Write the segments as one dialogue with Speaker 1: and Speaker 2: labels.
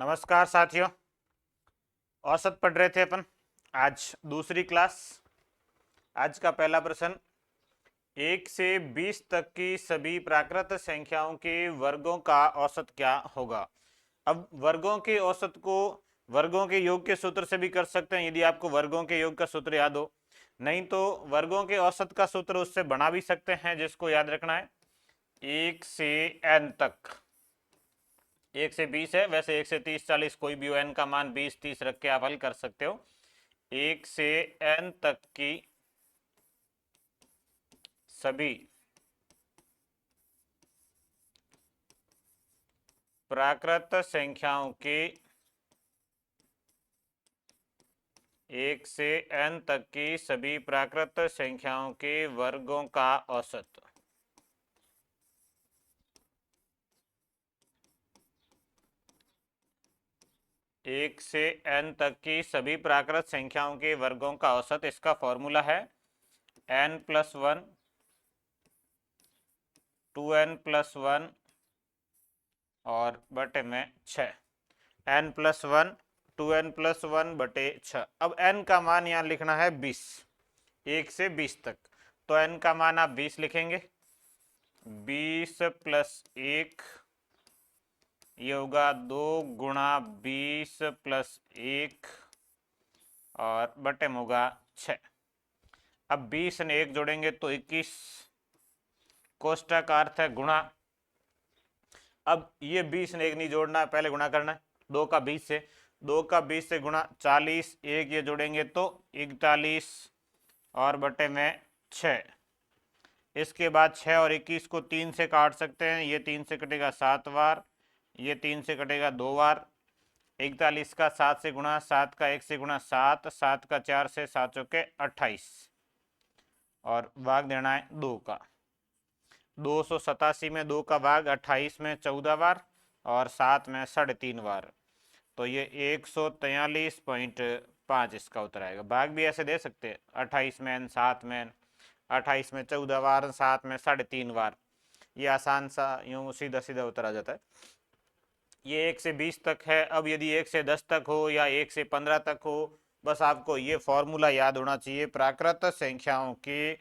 Speaker 1: नमस्कार साथियों। औसत पढ़ रहे थे अपन। आज दूसरी क्लास। आज का पहला प्रश्न, 1 से 20 तक की सभी प्राकृत संख्याओं के वर्गों का औसत क्या होगा। अब वर्गों के औसत को वर्गों के योग के सूत्र से भी कर सकते हैं, यदि आपको वर्गों के योग का सूत्र याद हो। नहीं तो वर्गों के औसत का सूत्र उससे बना भी सकते हैं, जिसको याद रखना है 1 से n तक। 1 से 20 है, वैसे 1 से 30 40 कोई भी हो, n का मान 20 30 रख के आप हल कर सकते हो। 1 से n तक की सभी प्राकृत संख्याओं के 1 से n तक की सभी प्राकृत संख्याओं के वर्गों का औसत। एक से n तक की सभी प्राकृत संख्याओं के वर्गों का औसत, इसका फॉर्मूला है n+1 2n+1 और बटे में 6। n+1 2n+1 बटे 6। अब n का मान यहाँ लिखना है 20, 1 से 20 तक। तो n का मान आप 20 लिखेंगे। 20 + 1 ये होगा 2 गुणा 20 + 1 और बटे में होगा 6। अब 20 ने 1 जोड़ेंगे तो 21, कोष्ठक का अर्थ है गुणा। अब ये 20 ने 1 नहीं जोड़ना है, पहले गुणा करना है 2 का 20 से। 2 का 20 से गुणा 40, 1 ये जोड़ेंगे तो 41 और बटे में 6। इसके बाद 6 और 21 को 3 से काट सकते हैं। ये 3 से कटेगा 7 बार, ये 3 से कटेगा 2 बार। 41 का 7 से गुणा, 7 का 1 से गुणा 7, 7 का 4 से 7 चौके 28 और भाग देना है 2 का। 287 में 2 का भाग, 28 में 14 बार और 7 में 3.5 बार। तो ये 143.5 इसका उत्तर आएगा। भाग भी ऐसे दे सकते हैं, 28 में n, 7 में n, 28 में 14 बार, 7 में 3.5 बार। ये आसान सा यूं सीधा सीधा उत्तर आ जाता है। ये 1 से 20 तक है। अब यदि 1 से 10 तक हो या 1 से 15 तक हो, बस आपको ये फॉर्मूला याद होना चाहिए। प्राकृत संख्याओं के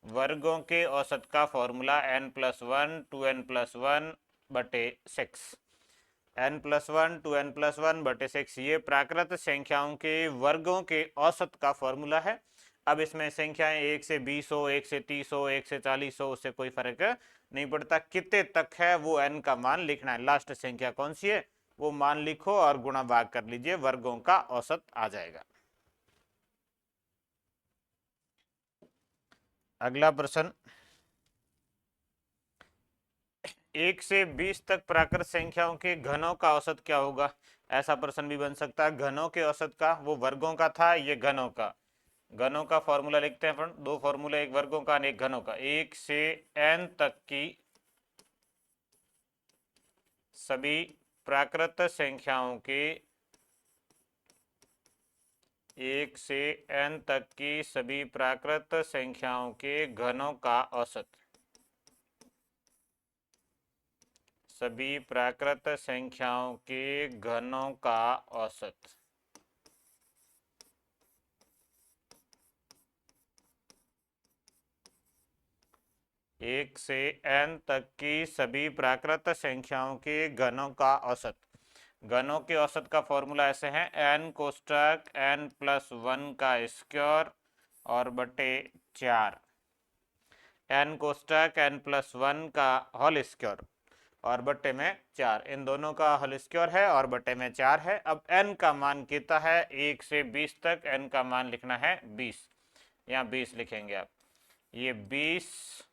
Speaker 1: वर्गों के औसत का फॉर्मूला n+1 2n+1 बटे 6। n+1 2n+1 बटे 6 ये प्राकृत संख्याओं के वर्गों के औसत का फॉर्मूला है। अब इसमें संख्याएं 1 से 20 हो, 1 से 30 हो, 1 से 40 हो, उससे कोई फर्क नहीं पड़ता। कितने तक है वो n का मान लिखना है। लास्ट संख्या कौन सी है वो मान लिखो और गुणा भाग कर लीजिए, वर्गों का औसत आ जाएगा। अगला प्रश्न, 1 से 20 तक प्राकृत संख्याओं के घनों का औसत क्या होगा। ऐसा प्रश्न भी बन सकता है। घनों के औसत का, वो वर्गों का था, ये घनों का। घनों का फॉर्मूला लिखते हैं अपन, दो फॉर्मूला, एक वर्गों का एक घनों का। 1 से n तक की सभी प्राकृत संख्याओं के 1 से n तक की सभी प्राकृत संख्याओं के घनों का औसत। सभी प्राकृत संख्याओं के घनों का औसत। एक से n तक की सभी प्राकृत संख्याओं के घनों का औसत। घनों के औसत का फॉर्मूला ऐसे है, n कोष्टक n+1 का स्क्वायर और बटे 4। n कोष्टक n+1 का होल स्क्वायर और बटे में 4, इन दोनों का होल स्क्वायर है और बटे में 4 है। अब n का मान कितना है 1 से 20 तक, n का मान लिखना है 20। यहाँ 20 लिखेंगे आप। ये 20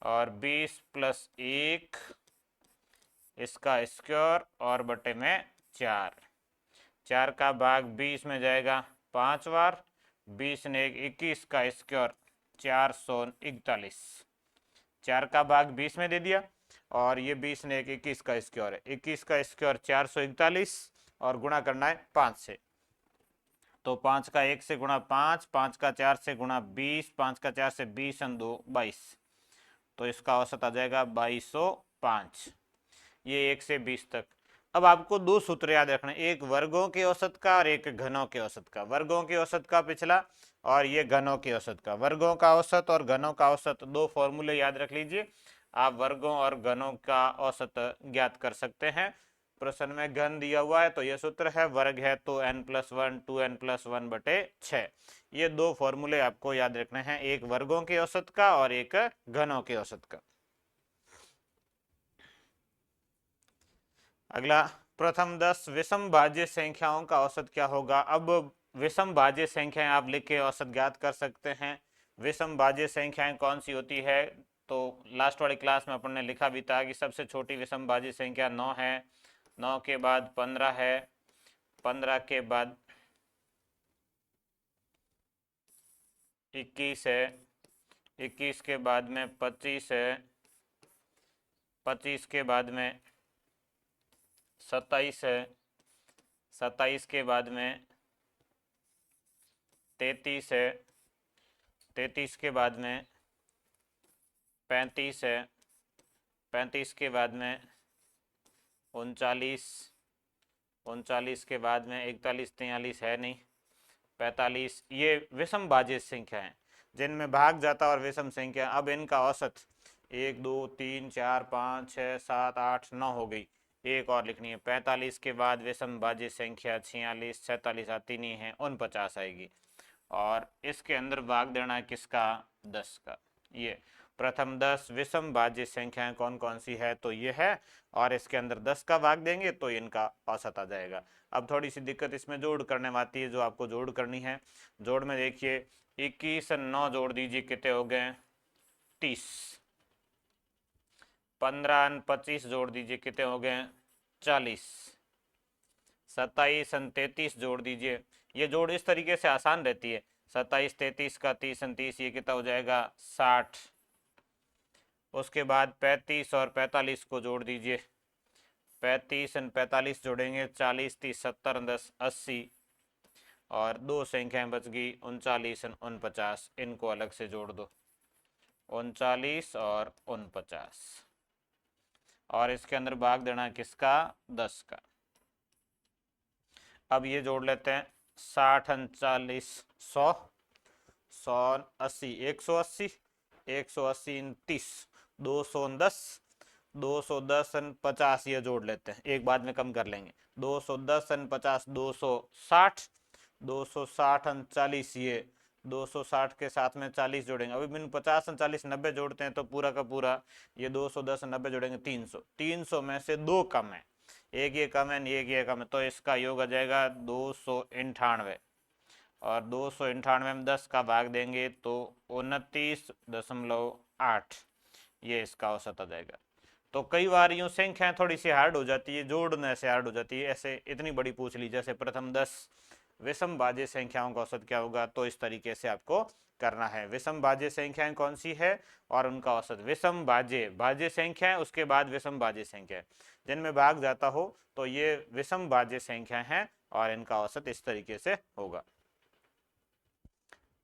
Speaker 1: और 20 + 1 इसका स्क्वायर और बटे में 4। 4 का भाग 20 में जाएगा 5 बार। 20 ने 21 का स्क्वायर 441। 4 का भाग 20 में दे दिया और ये 20 ने 21 का स्क्वायर है। 21 का स्क्वायर 441 और गुणा करना है 5 से। तो 5 का 1 से गुणा 5, 5 का 4 से गुणा 20, 5 का 4 से 20 और 2 22। तो इसका औसत आ जाएगा 2205। ये 1 से 20 तक। अब आपको दो सूत्र याद रखना, एक वर्गों के औसत का और एक घनों के औसत का। वर्गों के औसत का पिछला और ये घनों के औसत का। वर्गों का औसत और घनों का औसत दो फॉर्मूले याद रख लीजिए। आप वर्गों और घनों का औसत ज्ञात कर सकते हैं। प्रश्न में घन दिया हुआ है तो ये सूत्र है, वर्ग है तो n+1 2n+1 बटे 6। ये दो फॉर्मूले आपको याद रखने हैं, एक वर्गों के औसत का और एक घनों के औसत का। अगला, प्रथम 10 विषम भाज्य संख्याओं का औसत क्या होगा। अब विषम भाज्य संख्याएं आप लिख के औसत ज्ञात कर सकते हैं। विषम भाज्य संख्याएं कौन सी होती है, तो लास्ट वाली क्लास में अपन ने लिखा भी था कि सबसे छोटी विषम भाज्य संख्या 9 है, 9 के बाद 15 है, 15 के बाद 21 है, 21 के बाद में 25 है, 25 के बाद में 27 है, 27 के बाद में 33 है, 33 के बाद में 35 है, 35 के बाद में 39, 39 के बाद में 41 43 है नहीं, 45। ये विषम भाज्य संख्या है जिनमें भाग जाता और विषम संख्या। अब इनका औसत 1 2 3 4 5 6 7 8 9 हो गई, एक और लिखनी है। 45 के बाद विषम भाज्य संख्या 46 46 आती नहीं है, 49 आएगी। और इसके अंदर भाग देना है किसका, 10 का। ये प्रथम 10 विषम भाज्य संख्याएं कौन कौन सी है, तो ये है, और इसके अंदर 10 का भाग देंगे तो इनका औसत आ जाएगा। अब थोड़ी सी दिक्कत इसमें जोड़ करने में आती है, जो आपको जोड़ करनी है। जोड़ में देखिए 21 9 जोड़ दीजिए, कितने हो गए 30। 15 25 जोड़ दीजिए, कितने हो गए 40। 27 33 जोड़ दीजिए। ये जोड़ इस तरीके से आसान रहती है, 27 33 का 30 30, ये कितना हो जाएगा 60। उसके बाद 35 और 45 को जोड़ दीजिए, 35 और 45 जोड़ेंगे 40 30 70 10 80, और दो संख्याएं बच गई 39 और 49, इनको अलग से जोड़ दो, 39 और 49, और इसके अंदर भाग देना किसका, 10 का। अब ये जोड़ लेते हैं, 60 39 100, 100 80 180, 180 30 210, 210 50, ये जोड़ लेते हैं, एक बाद में कम कर लेंगे। 210 50 260, 260 40, ये 260 के साथ में 40 जोड़ेंगे। अभी मैंने 50 40 90 जोड़ते हैं तो पूरा का पूरा ये 210 90 जोड़ेंगे 300। 300 में से दो कम है, एक ये कम है, एक ये कम है, तो इसका योग आ जाएगा 298। और 298 में 10 का भाग देंगे तो 29.8, ये इसका औसत आ जाएगा। तो कई बार यूँ संख्याएं थोड़ी सी हार्ड हो जाती है, जोड़ने से हार्ड हो जाती है। ऐसे इतनी बड़ी पूछ ली, जैसे प्रथम 10 विषम भाज्य संख्याओं का औसत क्या होगा, तो इस तरीके से आपको करना है। विषम भाज्य संख्याएं कौन सी है और उनका औसत। विषम भाज्य संख्याएं, उसके बाद विषम भाज्य संख्या जिनमें भाग जाता हो तो ये विषम भाज्य संख्या हैं, और इनका औसत इस तरीके से होगा।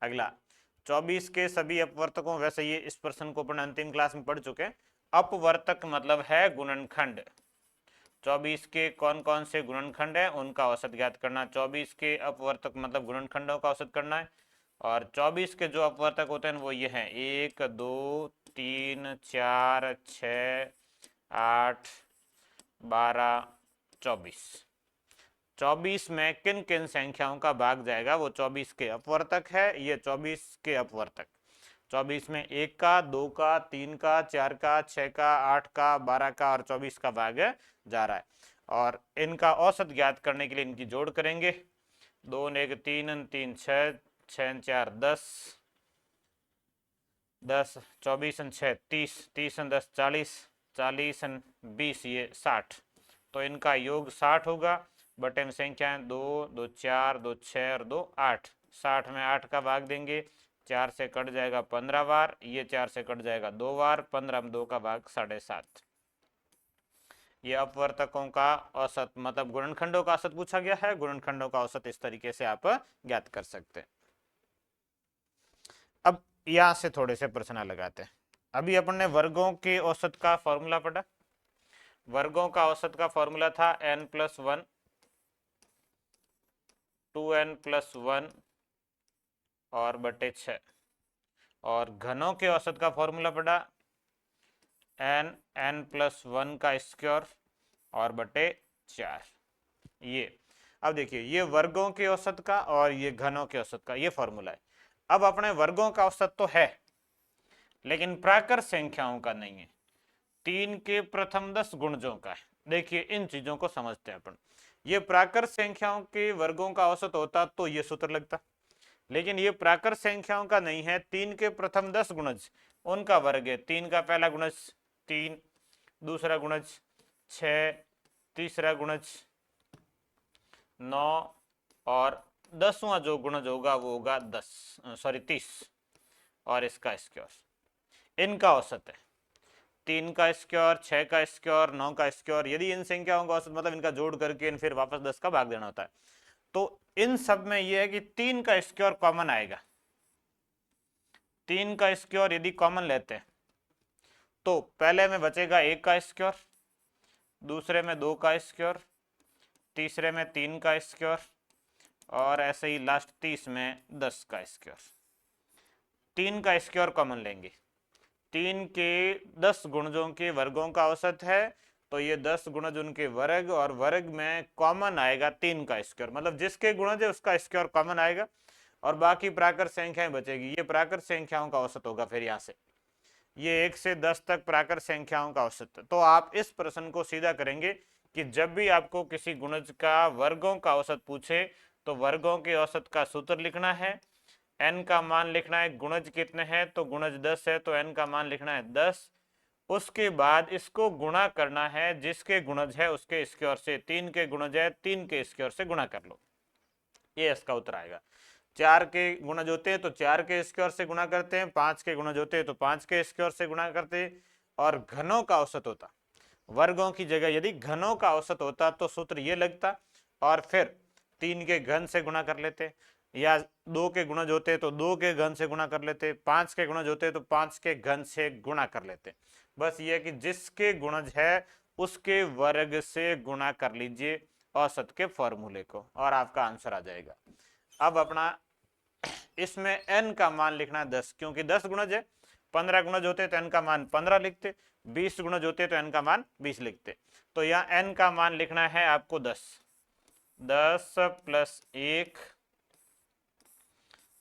Speaker 1: अगला, 24 के सभी अपवर्तकों, वैसे ये इस प्रश्न को अपन अंतिम क्लास में पढ़ चुके हैं। अपवर्तक मतलब है गुणनखंड। 24 के कौन कौन से गुणनखंड है उनका औसत ज्ञात करना। 24 के अपवर्तक मतलब गुणनखंडों का औसत करना है। और 24 के जो अपवर्तक होते हैं वो ये हैं, 1 2 3 4 6 8 12 24। 24 में किन किन संख्याओं का भाग जाएगा, वो 24 के अपवर्तक है। ये 24 के अपवर्तक, 24 में 1 का 2 का 3 का 4 का 6 का 8 का 12 का और 24 का भाग जा रहा है। और इनका औसत ज्ञात करने के लिए इनकी जोड़ करेंगे, 2 1 3 3 6 6 4 10, 10 24 6 30, 30 10 40, 40 20, ये 60। तो इनका योग 60 होगा। बटे में संख्या 2 2 4 2 6 और 2 8। 60 में 8 का भाग देंगे, 4 से कट जाएगा 15 बार, ये 4 से कट जाएगा 2 बार, 15 में 2 का भाग 7.5। ये अपवर्तकों का औसत मतलब गुणनखंडों का औसत पूछा गया है। गुणनखंडों का औसत इस तरीके से आप ज्ञात कर सकते हैं। अब यहां से थोड़े से प्रश्न लगाते हैं। अभी अपन ने वर्गों के औसत का फॉर्मूला पढ़ा, वर्गों का औसत का फॉर्मूला था n+1, 2n+1 और बटे 6, और घनों के औसत का फॉर्मूला पड़ा n+1 का स्क्वायर और बटे 4। ये अब देखिए, ये वर्गों के औसत का और ये घनों के औसत का ये फॉर्मूला है। अब अपने वर्गों का औसत तो है, लेकिन प्राकृत संख्याओं का नहीं है, 3 के प्रथम 10 गुणजों का है। देखिए, इन चीजों को समझते हैं अपन। ये प्राकृत संख्याओं के वर्गों का औसत होता तो ये सूत्र लगता, लेकिन ये प्राकृत संख्याओं का नहीं है। 3 के प्रथम 10 गुणज उनका वर्ग है। 3 का पहला गुणज 3, दूसरा गुणज 6, तीसरा गुणज 9 और 10वां जो गुणज होगा वो होगा 30 और इसका स्क्वायर। इनका औसत है 3 का स्क्वायर, 6 का स्क्वायर, 9 का स्क्वायर। यदि इन संख्याओं का औसत मतलब इनका जोड़ करके फिर वापस 10 का भाग देना होता है। तो इन सब में यह है कि 3 का स्क्वायर कॉमन आएगा। 3 का स्क्वायर यदि कॉमन लेते हैं तो पहले में बचेगा 1 का स्क्वायर, दूसरे में 2 का स्क्वायर, तीसरे में 3 का स्क्वायर और ऐसे ही लास्ट 30 में 10 का स्क्वायर। 3 का स्क्वायर कॉमन लेंगे। 3 के 10 गुणजों के वर्गों का औसत है, तो ये 10 गुणज उनके वर्ग, और वर्ग में कॉमन आएगा 3 का स्क्वायर, मतलब जिसके गुणज है उसका स्क्वायर कॉमन आएगा और बाकी प्राकृत संख्याएं बचेगी। ये प्राकृत संख्याओं का औसत होगा। फिर यहाँ से ये 1 से 10 तक प्राकृत संख्याओं का औसत। तो आप इस प्रश्न को सीधा करेंगे कि जब भी आपको किसी गुणज का वर्गों का औसत पूछे तो वर्गों के औसत का सूत्र लिखना है, n का मान लिखना है। गुणज कितने हैं तो गुणज 10 है, तो n का मान लिखना है 10। उसके बाद इसको गुणा करना है जिसके गुणज है उसके स्क्वायर से। 3 के गुणज है, 3 के स्क्वायर से गुणा कर लो, ये इसका उत्तर आएगा। 4 के गुणज होते हैं तो 4 के स्क्वायर से गुणा करते हैं, 5 के गुणज होते हैं तो 5 के स्क्वायर से गुणा करते हैं। और घनों का औसत होता, वर्गों की जगह यदि घनों का औसत होता तो सूत्र ये लगता, और फिर 3 के घन से गुणा कर लेते, या 2 के गुणज होते तो 2 के घन से गुणा कर लेते, 5 के गुणज होते तो 5 के घन से गुणा कर लेते। बस ये कि जिसके गुणज है उसके वर्ग से गुणा कर लीजिए औसत के फॉर्मूले को, और आपका आंसर आ जाएगा। अब अपना इसमें n का मान लिखना है 10, क्योंकि 10 गुणज है। 15 गुणज होते तो n का मान 15 लिखते, 20 गुणज होते तो n का मान 20 लिखते। तो यहाँ n का मान लिखना है आपको 10। 10 + 1,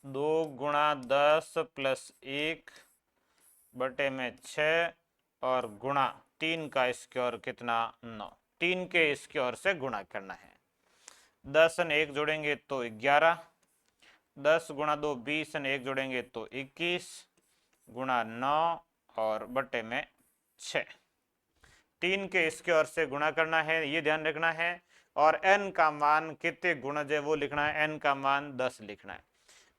Speaker 1: 2 गुणा 10 + 1 बटे में 6 और गुणा 3 का स्क्वायर कितना 9। 3 के स्क्वायर से गुणा करना है। 10 और 1 जोड़ेंगे तो 11, 10 गुणा 2 20 और 1 जोड़ेंगे तो 21 गुणा 9 और बटे में 6। 3 के स्क्वायर से गुणा करना है, ये ध्यान रखना है। और n का मान कितने गुणज है वो लिखना है, n का मान 10 लिखना है।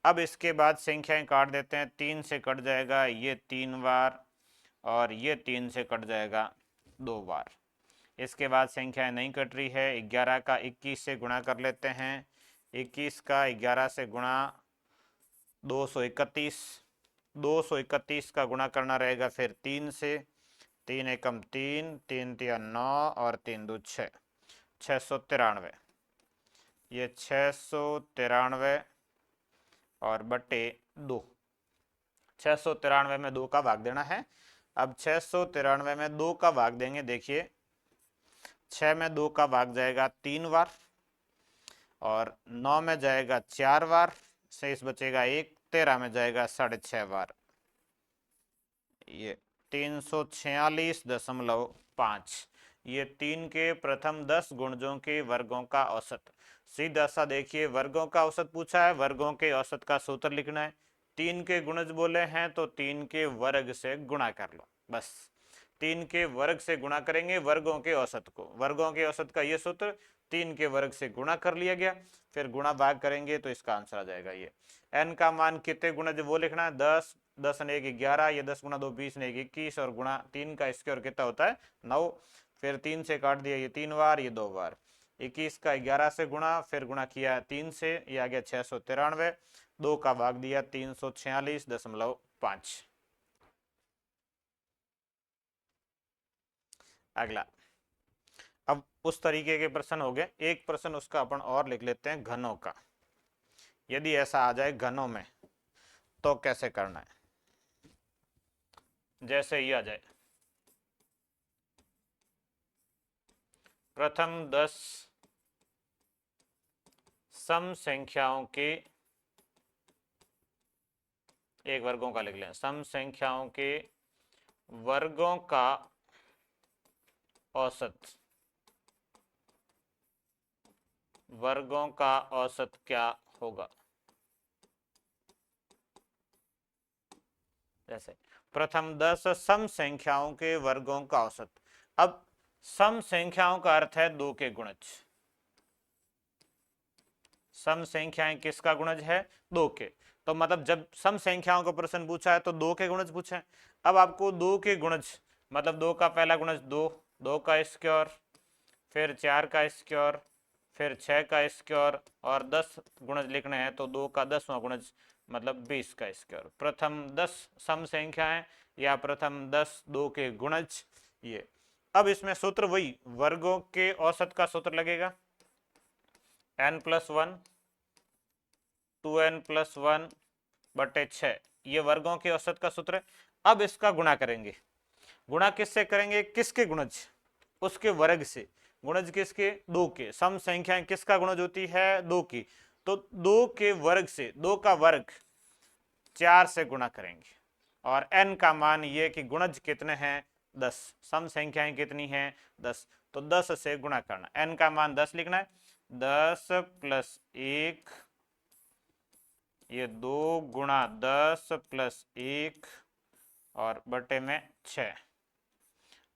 Speaker 1: अब इसके बाद संख्याएं काट देते हैं। 3 से कट जाएगा ये 3 बार, और ये 3 से कट जाएगा 2 बार। इसके बाद संख्याएं नहीं कट रही है। 11 का 21 से गुणा कर लेते हैं, 21 का 11 से गुणा 231, 231 का गुणा करना रहेगा फिर 3 से, 3 एकम 3, 3 तिया 9 और 3 दो 6, 693। ये 693 और बटे 2, 693 में 2 का भाग देना है। अब 693 में 2 का भाग देंगे। देखिए 6 में 2 का भाग जाएगा 3 बार, और 9 में जाएगा 4 बार, शेष बचेगा 1। 13 में जाएगा 6.5 बार, ये 346.5। ये 3 के प्रथम 10 गुणजों के वर्गों का औसत। सीधा सा देखिए, वर्गों का औसत पूछा है, वर्गों के औसत का सूत्र लिखना है। 3 के गुणज बोले हैं तो 3 के वर्ग से गुणा कर लो, बस 3 के वर्ग से गुणा करेंगे वर्गों के औसत को। वर्गों के औसत का ये सूत्र 3 के वर्ग से गुणा कर लिया गया, फिर गुणा भाग करेंगे तो इसका आंसर आ जाएगा। ये n का मान कितने गुणज वो लिखना है, 10, 10 ने 1 11, ये 10 गुणा 2 20 ने 1 21, और गुणा 3 का स्क्वायर कितना होता है 9। फिर 3 से काट दिया, ये 3 बार, ये 2 बार। 21 का 11 से गुणा, फिर गुणा किया 3 से, ये आ गया 693। 2 का भाग दिया 346.5। अगला अब उस तरीके के प्रश्न हो गए। एक प्रश्न उसका अपन और लिख लेते हैं घनों का। यदि ऐसा आ जाए घनों में तो कैसे करना है। जैसे ही आ जाए, प्रथम 10 सम संख्याओं के, एक वर्गों का लिख लें, सम संख्याओं के वर्गों का औसत, वर्गों का औसत क्या होगा। जैसे प्रथम 10 सम संख्याओं के वर्गों का औसत। अब सम संख्याओं का अर्थ है दो के गुणज। सम संख्याएं किसका गुणज है, दो के। तो मतलब जब सम संख्याओं का प्रश्न पूछा है तो दो के गुणज पूछे हैं। अब आपको दो के गुणज मतलब दो का पहला गुणज दो, दो का स्क्वायर, फिर 4 का स्क्वायर, फिर 6 का स्क्वायर और 10 गुणज लिखने हैं तो दो का 10वां गुणज मतलब 20 का स्क्वायर। प्रथम 10 सम संख्याएं या प्रथम 10 दो के गुणज ये। अब इसमें सूत्र वही वर्गों के औसत का सूत्र लगेगा, n+1 2n+1 बटे 6, ये वर्गों के औसत का सूत्र है। अब इसका गुणा करेंगे। गुणा किससे करेंगे, किसके गुणज, उसके वर्ग से। गुणज किसके, दो के। सम संख्याएं किसका गुणज होती है, दो की। तो दो के वर्ग से, दो का वर्ग 4 से गुणा करेंगे और n का मान ये कि गुणज कितने हैं 10, सम संख्याएं कितनी हैं 10, तो 10 से गुणा करना। n का मान 10 लिखना है, 10 + 1 ये 2 गुणा 10 + 1 और बटे में 6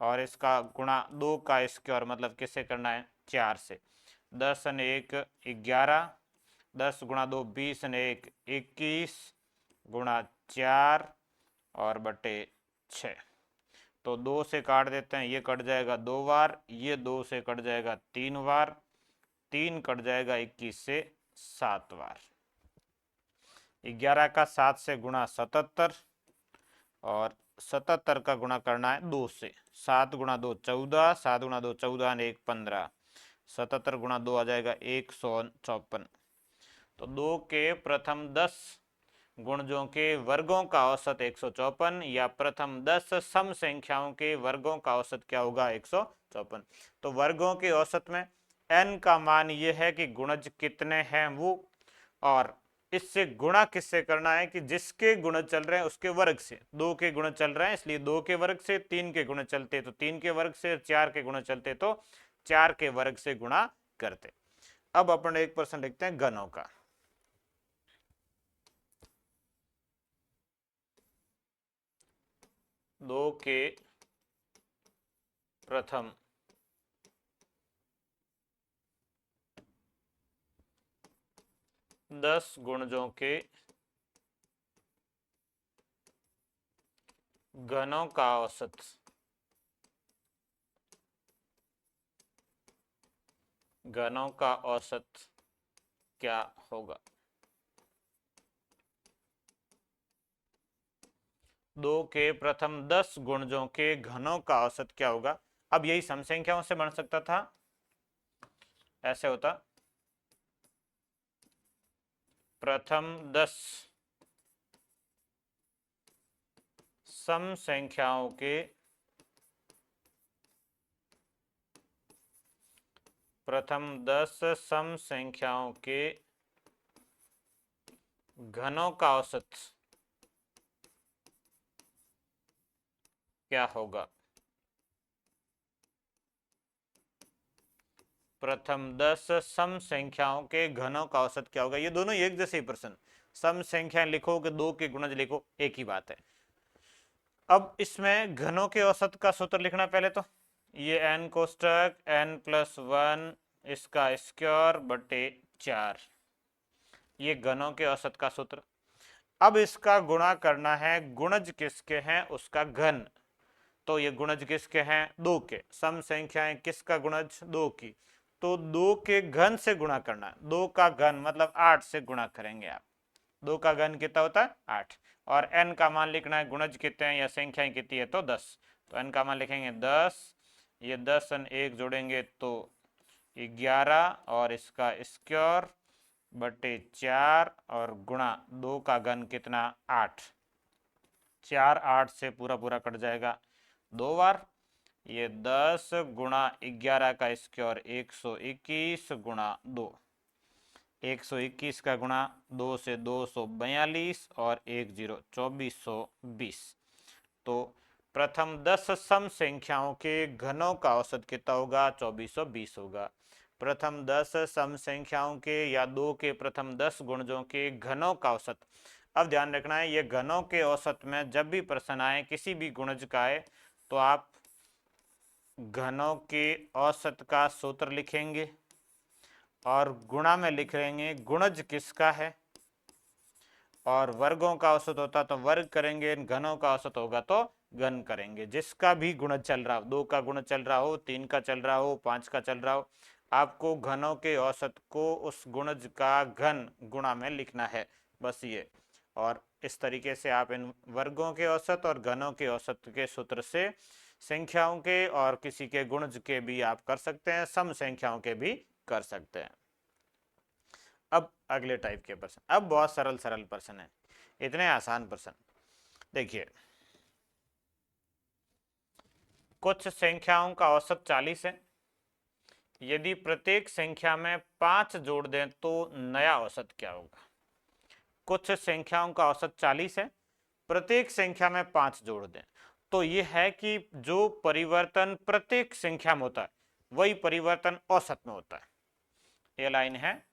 Speaker 1: और इसका गुणा 2 का स्क्वायर मतलब किससे करना है 4 से। 10 ने 1 11, 10 गुणा 2 20 ने 1 21 गुणा 4 और बटे 6। तो 2 से काट देते हैं, ये कट जाएगा 2 बार, ये 2 से कट जाएगा 3 बार, 3 कट जाएगा 21 से 7 बार। 11 का 7 से गुणा 77 और 77 का गुणा करना है 2 से। 7 गुणा 2 14, 7 गुणा 2 14 ने 1 15, 77 गुणा 2 आ जाएगा 154। तो 2 के प्रथम 10 गुणजों के वर्गों का औसत 154 या प्रथम 10 सम संख्याओं के वर्गों का औसत क्या होगा 154। तो वर्गों के औसत में n का मान ये है कि गुणज कितने हैं वो, और इससे गुणा किससे करना है कि जिसके गुणज चल रहे हैं उसके वर्ग से। दो के गुणज चल रहे हैं इसलिए दो के वर्ग से, तीन के गुणज चलते तो तीन के वर्ग से, चार के गुणज चलते तो चार के वर्ग से गुणा करते। अब अपन एक प्रश्न लिखते हैं घनों का। दो के प्रथम 10 गुणजों के घनों का औसत घनों का औसत क्या होगा। दो के प्रथम 10 गुणजों के घनों का औसत क्या होगा। अब यही सम संख्याओं से बन सकता था, ऐसे होता प्रथम 10 सम संख्याओं के प्रथम 10 सम संख्याओं के घनों का औसत क्या होगा। प्रथम 10 सम संख्याओं के घनों का औसत क्या होगा। ये दोनों एक जैसे ही प्रश्न, सम संख्याएं लिखो कि दो के गुणज लिखो, एक ही बात है। अब इसमें घनों के औसत का सूत्र लिखना पहले तो ये n कोष्टक n+1 इसका स्क्वायर बटे 4, ये घनों के औसत का सूत्र। अब इसका गुणा करना है गुणज किसके हैं उसका घन। तो ये गुणज किसके हैं दो के। सम संख्याएं किसका गुणज दो की, तो दो के घन से गुणा करना है। दो का घन मतलब 8 से गुणा करेंगे आप। दो का घन कितना होता है 8 और n का मान लिखना है गुणज कितने हैं या संख्याएं कितनी है तो 10। तो n का मान लिखेंगे 10 ये 10 और 1 जोड़ेंगे तो 11 और इसका स्क्वायर बटे 4 और गुणा 2 का घन कितना 8। 4 8 से पूरा पूरा कट जाएगा 2 बार। ये 10 गुणा 11 का स्क्वायर 121 गुणा 2। 121 का गुणा 2 से 242 और 10 2420। तो प्रथम 10 सम संख्याओं के घनों का औसत कितना होगा 2420 होगा। प्रथम 10 सम संख्याओं के या 2 के प्रथम 10 गुणजों के घनों का औसत। अब ध्यान रखना है, ये घनों के औसत में जब भी प्रश्न आए किसी भी गुणज का आए तो आप घनों के औसत का सूत्र लिखेंगे और गुणा में लिख लेंगे गुणज किसका है, और वर्गों का औसत होता तो वर्ग करेंगे, घनों का औसत होगा तो घन करेंगे। जिसका भी गुणज चल रहा हो, 2 का गुण चल रहा हो, 3 का चल रहा हो, 5 का चल रहा हो, आपको घनों के औसत को उस गुणज का घन गुणा में लिखना है, बस ये। और इस तरीके से आप इन वर्गों के औसत और घनों के औसत के सूत्र से संख्याओं के और किसी के गुणज के भी आप कर सकते हैं, सम संख्याओं के भी कर सकते हैं। अब अगले टाइप के प्रश्न, अब बहुत सरल सरल प्रश्न है, इतने आसान प्रश्न। देखिए, कुछ संख्याओं का औसत 40 है। यदि प्रत्येक संख्या में 5 जोड़ दें तो नया औसत क्या होगा। कुछ संख्याओं का औसत 40 है, प्रत्येक संख्या में 5 जोड़ दें तो यह है कि जो परिवर्तन प्रत्येक संख्या में होता है वही परिवर्तन औसत में होता है। ये लाइन है,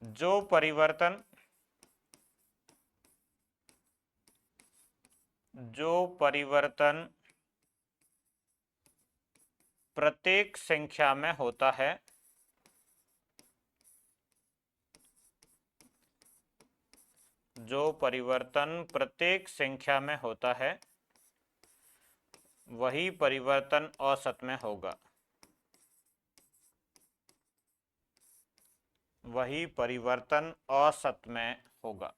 Speaker 1: जो परिवर्तन प्रत्येक संख्या में होता है जो परिवर्तन प्रत्येक संख्या में होता है वही परिवर्तन औसत में होगा। वही परिवर्तन औसत में होगा।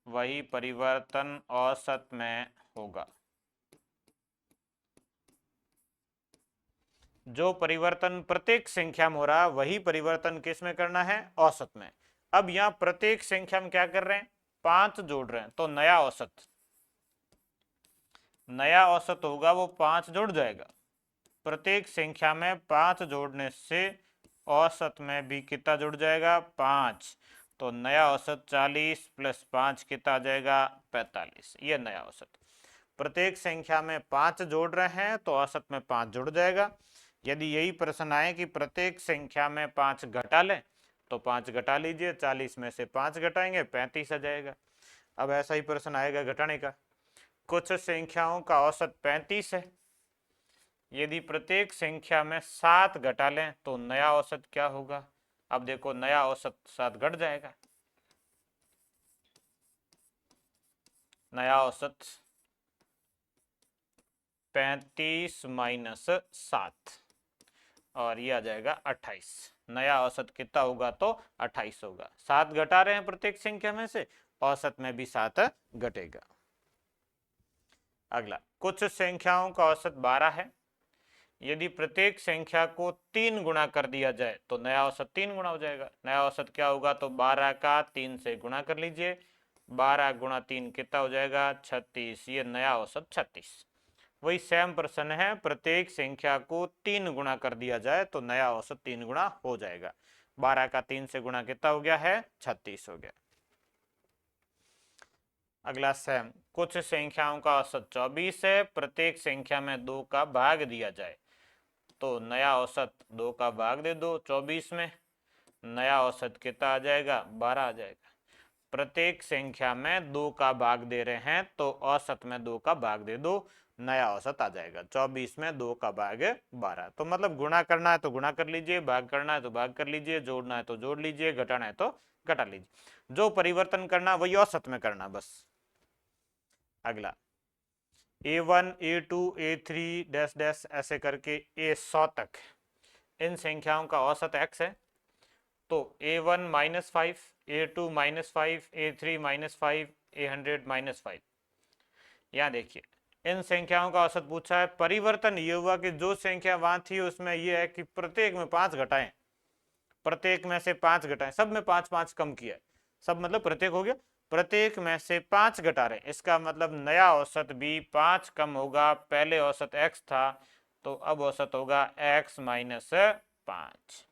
Speaker 1: वही परिवर्तन औसत में होगा। जो परिवर्तन प्रत्येक संख्या में हो रहा वही परिवर्तन किस में करना है, औसत में। अब यहां प्रत्येक संख्या में क्या कर रहे हैं, 5 जोड़ रहे हैं तो नया औसत होगा वो 5 जुड़ जाएगा। प्रत्येक संख्या में 5 जोड़ने से औसत में भी कितना जुड़ जाएगा, 5। तो नया औसत 40 प्लस 5 कितना आ जाएगा, 45। ये नया औसत। प्रत्येक संख्या में 5 जोड़ रहे हैं तो औसत में 5 जुड़ जाएगा। यदि यही प्रश्न आए कि प्रत्येक संख्या में 5 घटा लें तो 5 घटा लीजिए, 40 में से 5 घटाएंगे 35 आ जाएगा। अब ऐसा ही प्रश्न आएगा घटाने का। कुछ संख्याओं का औसत 35 है। यदि प्रत्येक संख्या में 7 घटा लें तो नया औसत क्या होगा। अब देखो, नया औसत 7 घट जाएगा। नया औसत 35 माइनस 7 और ये आ जाएगा 28। नया औसत कितना होगा तो 28 होगा। 7 घटा रहे हैं प्रत्येक संख्या में से, औसत में भी 7 घटेगा। अगला, कुछ संख्याओं का औसत 12 है। यदि प्रत्येक संख्या को 3 गुणा कर दिया जाए तो नया औसत 3 गुणा हो जाएगा। नया औसत क्या होगा तो 12 का 3 से गुणा कर लीजिए, 12 गुणा 3 कितना हो जाएगा 36। ये नया औसत 36। वही सेम प्रश्न है, प्रत्येक संख्या को 3 गुणा कर दिया जाए तो नया औसत 3 गुणा हो जाएगा। 12 का 3 से गुणा कितना हो गया है, 36 हो गया। अगला सेम, कुछ संख्याओं का औसत 24 है। प्रत्येक संख्या में 2 का भाग दिया जाए तो नया औसत 2 का भाग दे दो 24 में, नया औसत कितना आ जाएगा, 12 आ जाएगा। प्रत्येक संख्या में 2 का भाग दे रहे हैं तो औसत में 2 का भाग दे दो, नया औसत आ जाएगा। 24 में 2 का भाग 12। तो मतलब गुणा करना है तो गुणा कर लीजिए, भाग करना है तो भाग कर लीजिए, जोड़ना है तो जोड़ लीजिए, घटाना है तो घटा लीजिए। जो परिवर्तन करना वही औसत में करना बस। अगला, A1 A2 A3 dash dash ऐसे करके A100 तक इन संख्याओं का औसत x है। तो A1 -5, A2 -5, A3 -5, A100 -5। यहाँ देखिए, इन संख्याओं का औसत पूछा है। परिवर्तन ये हुआ कि जो संख्या वहां थी उसमें ये है कि प्रत्येक में 5 घटाएं, प्रत्येक में से 5 घटाएं, सब में 5 5 कम किया है, सब मतलब प्रत्येक हो गया, प्रत्येक में से 5 घटा रहे, इसका मतलब नया औसत भी 5 कम होगा। पहले औसत x था तो अब औसत होगा x माइनस 5।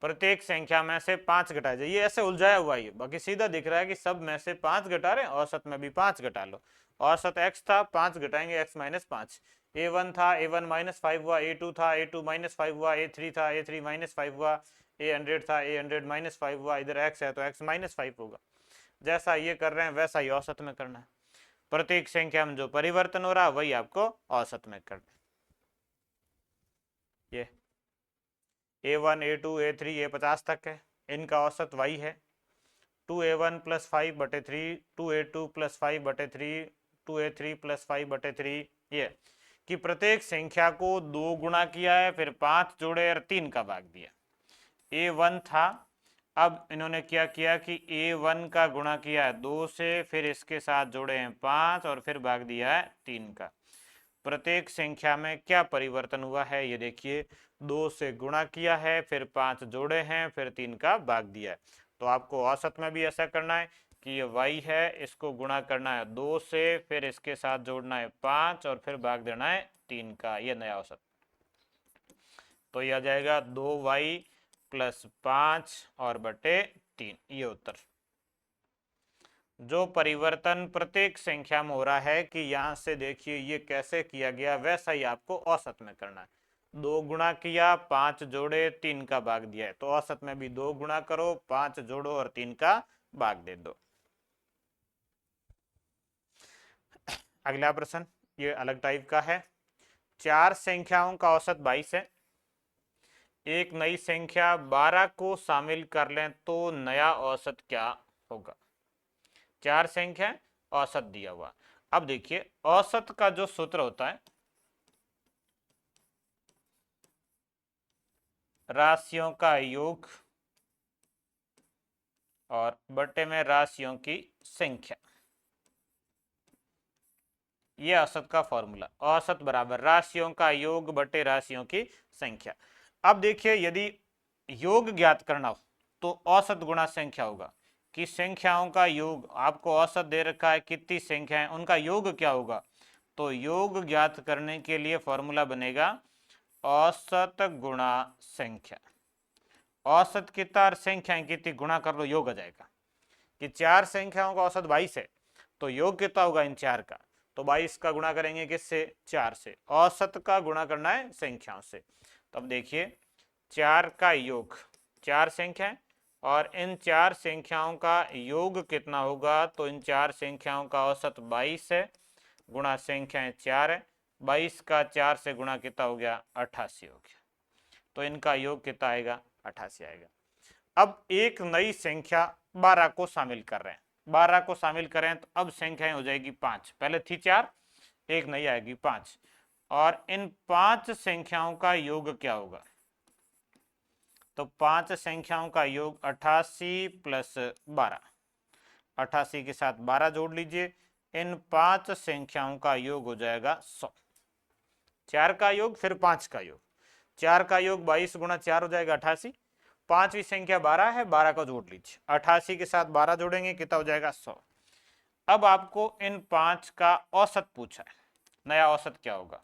Speaker 1: प्रत्येक संख्या में से 5 घटाया जाए, ये ऐसे उलझाया हुआ है, बाकी सीधा दिख रहा है कि सब में से 5 घटा रहे, औसत में भी 5 घटा लो। औसत x था, 5 घटाएंगे x माइनस 5। a1 था, a1 माइनस 5 हुआ, a2 था, a2 माइनस 5 हुआ, a3 था, a3 माइनस 5 हुआ, a100 था, a100 माइनस 5 हुआ, इधर x है तो x माइनस 5 होगा। जैसा ये कर रहे हैं वैसा ही औसत में करना है, प्रत्येक संख्या में जो परिवर्तन हो रहा है वही आपको औसत में करना है। ये a1 a2 a3 ये 50 तक है, इनका औसत y है 2a1 plus 5/3, 2a2 plus 5/3, 2a3 plus 5/3। ये कि प्रत्येक संख्या को 2 गुणा किया है, फिर 5 जोड़े और 3 का भाग दिया। a1 था, अब इन्होंने क्या किया कि a1 का गुणा किया है 2 से, फिर इसके साथ जोड़े हैं 5 और फिर भाग दिया है 3 का। प्रत्येक संख्या में क्या परिवर्तन हुआ है ये देखिए, 2 से गुणा किया है, फिर 5 जोड़े हैं, फिर 3 का भाग दिया है। तो आपको औसत में भी ऐसा करना है कि ये y है, इसको गुणा करना है 2 से, फिर इसके साथ जोड़ना है 5 और फिर भाग देना है 3 का, ये नया औसत। तो ये आ जाएगा 2y प्लस 5 और बटे 3, ये उत्तर। जो परिवर्तन प्रत्येक संख्या में हो रहा है कि यहां से देखिए ये कैसे किया गया, वैसा ही आपको औसत में करना है। 2 गुणा किया, 5 जोड़े, 3 का भाग दिया है, तो औसत में भी 2 गुणा करो, 5 जोड़ो और 3 का भाग दे दो। अगला प्रश्न ये अलग टाइप का है। 4 संख्याओं का औसत 22 है, एक नई संख्या 12 को शामिल कर लें तो नया औसत क्या होगा। 4 संख्या औसत दिया हुआ। अब देखिए औसत का जो सूत्र होता है, राशियों का योग और बटे में राशियों की संख्या, ये औसत का फॉर्मूला। औसत बराबर राशियों का योग बटे राशियों की संख्या। अब देखिए यदि योग ज्ञात करना हो तो औसत गुणा संख्या होगा, कि संख्याओं का योग, आपको औसत दे रखा है कितनी संख्या है, उनका योग क्या होगा। तो योग ज्ञात करने के लिए फॉर्मूला बनेगा औसत गुणा संख्या। औसत कितना और संख्याएं कितनी गुणा कर लो, योग आ जाएगा। कि 4 संख्याओं का औसत 22 है तो योग कितना होगा इन 4 का, तो 22 का गुणा करेंगे किससे, 4 से। औसत का गुणा करना है संख्याओं से। तो अब देखिए 4 का योग, 4 संख्याएं और इन 4 संख्याओं का योग कितना होगा, तो इन 4 संख्याओं का औसत 22 है, गुणा संख्याएं 4 है, 22 का 4 से गुणा कितना हो गया, 88 हो गया। तो इनका योग कितना आएगा, 88 आएगा। अब एक नई संख्या 12 को शामिल कर रहे हैं, 12 को शामिल करें तो अब संख्याएं हो जाएगी 5, पहले थी 4, एक नई आएगी 5, और इन 5 संख्याओं का योग क्या होगा। तो 5 संख्याओं का योग 88 प्लस 12, 88 के साथ 12 जोड़ लीजिए, इन 5 संख्याओं का योग हो जाएगा 100। 4 का योग फिर 5 का योग, 4 का योग 22 गुणा 4 हो जाएगा 88, पांचवी संख्या 12 है, 12 को जोड़ लीजिए, 88 के साथ 12 जोड़ेंगे कितना हो जाएगा 100। अब आपको इन 5 का औसत पूछा है, नया औसत क्या होगा।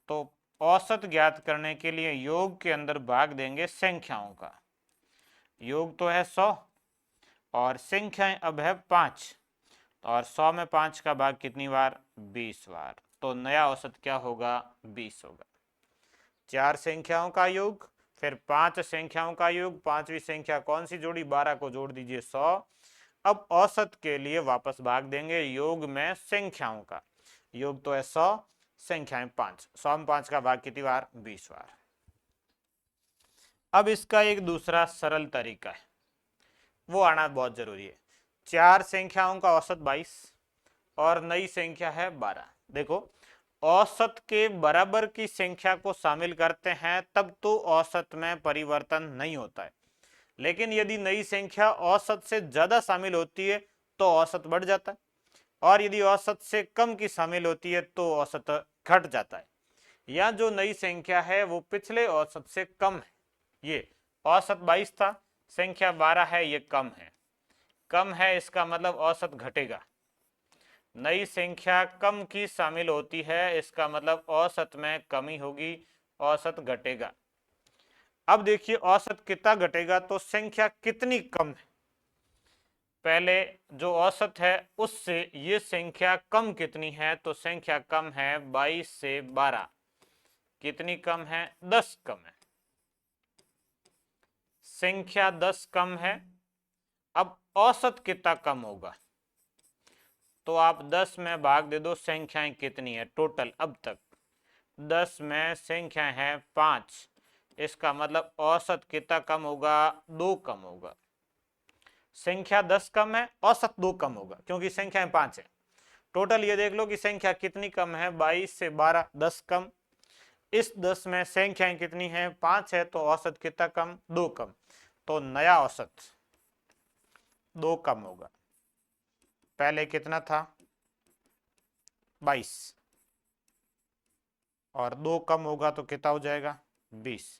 Speaker 1: तो औसत ज्ञात करने के लिए योग के अंदर भाग देंगे संख्याओं का, योग तो है 100 और संख्याएं अब है 5, और 100 में 5 का भाग कितनी बार, 20 बार, तो नया औसत क्या होगा, 20 होगा। 4 संख्याओं का योग फिर 5 संख्याओं का योग, पांचवी संख्या कौन सी जोड़ी, 12 को जोड़ दीजिए 100। अब औसत के लिए वापस भाग देंगे योग में संख्याओं का, योग तो है 100, संख्याएं 5, 100 में 5 का भाग कितनी बार, 20 बार। अब इसका एक दूसरा सरल तरीका है, वो आना बहुत जरूरी है। 4 संख्याओं का औसत 22 और नई संख्या है 12। देखो औसत के बराबर की संख्या को शामिल करते हैं तब तो औसत में परिवर्तन नहीं होता है, लेकिन यदि नई संख्या औसत से ज्यादा शामिल होती है तो औसत बढ़ जाता है। और यदि औसत से कम की शामिल होती है तो औसत घट जाता है। या जो नई संख्या है वो पिछले औसत से कम है। ये औसत 22 था, संख्या 12 है, ये कम है। कम है इसका मतलब औसत घटेगा। नई संख्या कम की शामिल होती है, इसका मतलब औसत में कमी होगी, औसत घटेगा। अब देखिए औसत कितना घटेगा, तो संख्या कितनी कम है। पहले जो औसत है उससे ये संख्या कम कितनी है, तो संख्या कम है 22 से 12। कितनी कम है? 10 कम है। संख्या 10 कम है। अब औसत कितना कम होगा, तो आप 10 में भाग दे दो, संख्याएं कितनी है टोटल अब तक। 10 में संख्याएं हैं 5, इसका मतलब औसत कितना कम होगा? 2 कम होगा। संख्या 10 कम है, औसत 2 कम होगा, क्योंकि संख्याएं 5 है। टोटल ये देख लो कि संख्या कितनी कम है, 22 से 12, 10 कम। इस 10 में संख्याएं कितनी है? 5 है, तो औसत कितना कम? 2 कम। तो नया औसत 2 कम होगा। पहले कितना था? 22, और 2 कम होगा तो कितना हो जाएगा? 20।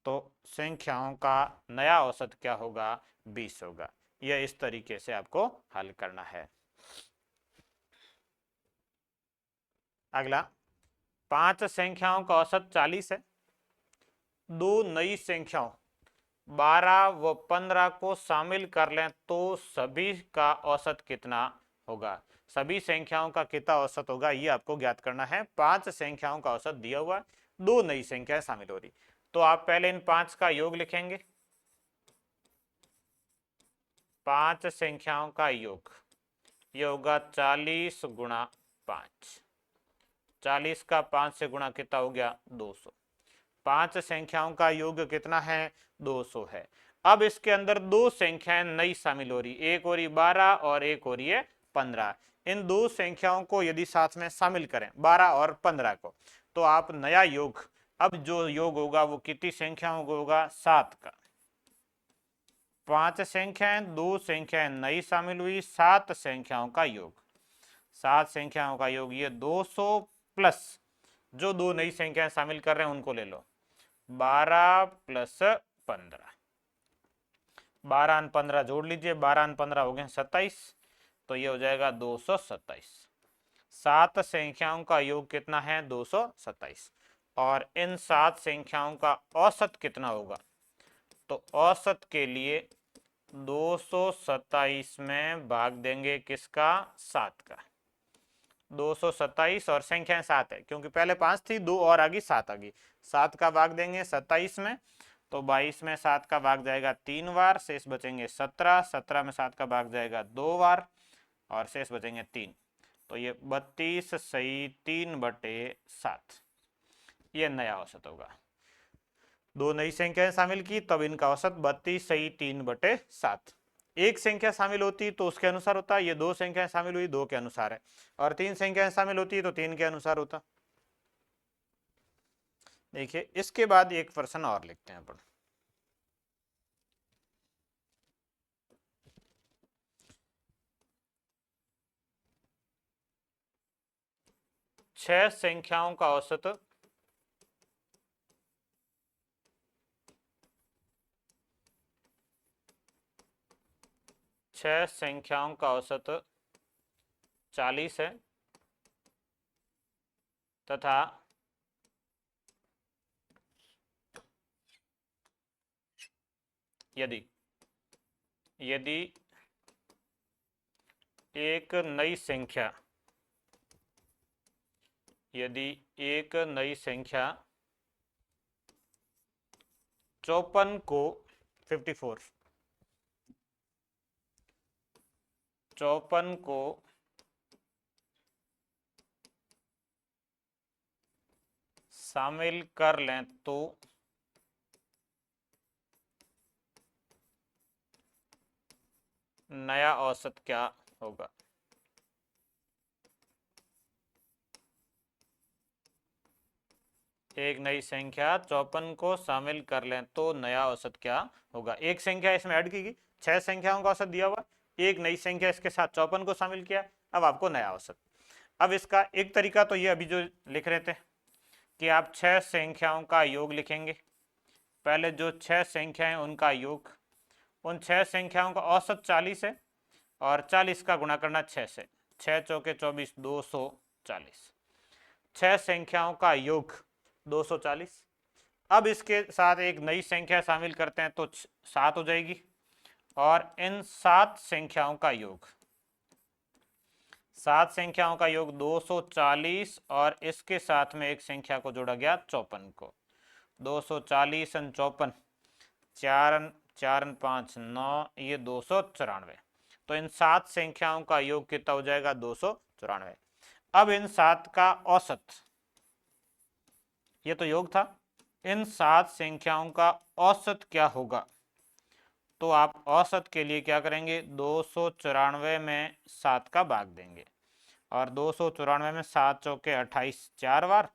Speaker 1: तो संख्याओं का नया औसत क्या होगा? 20 होगा। यह इस तरीके से आपको हल करना है। अगला, 5 संख्याओं का औसत 40 है। दो नई संख्याओं 12 व 15 को शामिल कर लें तो सभी का औसत कितना होगा? सभी संख्याओं का कितना औसत होगा, ये आपको ज्ञात करना है। 5 संख्याओं का औसत दिया हुआ है, दो नई संख्याएं शामिल हो रही, तो आप पहले इन 5 का योग लिखेंगे। 5 संख्याओं का योग, ये होगा 40 गुणा 5। 40 का 5 से गुणा कितना हो गया? 200। 5 संख्याओं का योग कितना है? 200 है। अब इसके अंदर दो संख्याएं नई शामिल हो रही, एक हो रही 12 और एक हो रही है 15। इन दो संख्याओं को यदि साथ में शामिल करें, 12 और 15 को, तो आप नया योग, अब जो योग होगा वो कितनी संख्याओं को होगा? 7 का। 5 संख्याएं, दो संख्याएं नई शामिल हुई, 7 संख्याओं का योग। 7 संख्याओं का योग ये 200 प्लस जो दो नई संख्याएं शामिल कर रहे हैं उनको ले लो, 12 प्लस 15। 12 और 15 जोड़ लीजिए, 12 और 15 हो गए 27, तो ये हो जाएगा 227। 7 संख्याओं का योग कितना है? 227। और इन 7 संख्याओं का औसत कितना होगा, तो औसत के लिए 227 में भाग देंगे किसका? 7 का। 227 और संख्याएं 7 है, क्योंकि पहले 5 थी, 2 और आ गई, 7 आ गई। 7 का भाग देंगे 27 में, तो 22 में 7 का भाग जाएगा 3 बार, शेष बचेंगे 17। 17 में 7 का भाग जाएगा 2 बार, और शेष बचेंगे 3। तो ये 32 सही 3/7, ये नया औसत होगा। दो नई संख्याएं शामिल की, तब इनका औसत 32 सही 3/7। एक संख्या शामिल होती तो उसके अनुसार होता, ये दो संख्याएं शामिल हुई, दो के अनुसार है। और तीन संख्याएं शामिल होती है तो तीन के अनुसार होता। देखिए इसके बाद एक प्रश्न और लिखते हैं अपन। छह संख्याओं का औसत छह संख्याओं का औसत 40 है, तथा यदि यदि एक नई संख्या यदि एक नई संख्या 54 को 54 54 को शामिल कर लें तो नया औसत क्या होगा? एक नई संख्या 54 को शामिल कर लें तो नया औसत क्या होगा? एक संख्या इसमें ऐड की गई, छह संख्याओं का औसत दिया हुआ, एक नई संख्या इसके साथ 54 को शामिल किया, अब आपको नया औसत। अब इसका एक तरीका तो ये अभी जो लिख रहे थे कि आप 6 संख्याओं का योग लिखेंगे। पहले जो 6 संख्याएं उनका योग, उन 6 संख्याओं का औसत 40 है और 40 का गुणा करना 6 से, 6 चौके 24, 240। 6 संख्याओं का योग 240। अब इसके साथ एक नई संख्या शामिल करते हैं तो 7 हो जाएगी, और इन 7 संख्याओं का योग, 7 संख्याओं का योग 240, और इसके साथ में एक संख्या को जोड़ा गया 54 को। 240 और 54, 4 4 5 9, ये 294। तो इन 7 संख्याओं का योग कितना हो जाएगा? 294। अब इन 7 का औसत, ये तो योग था, इन 7 संख्याओं का औसत क्या होगा? तो आप औसत के लिए क्या करेंगे? 294 में 7 का भाग देंगे, और 294 में 7 चौके 28, 4 बार,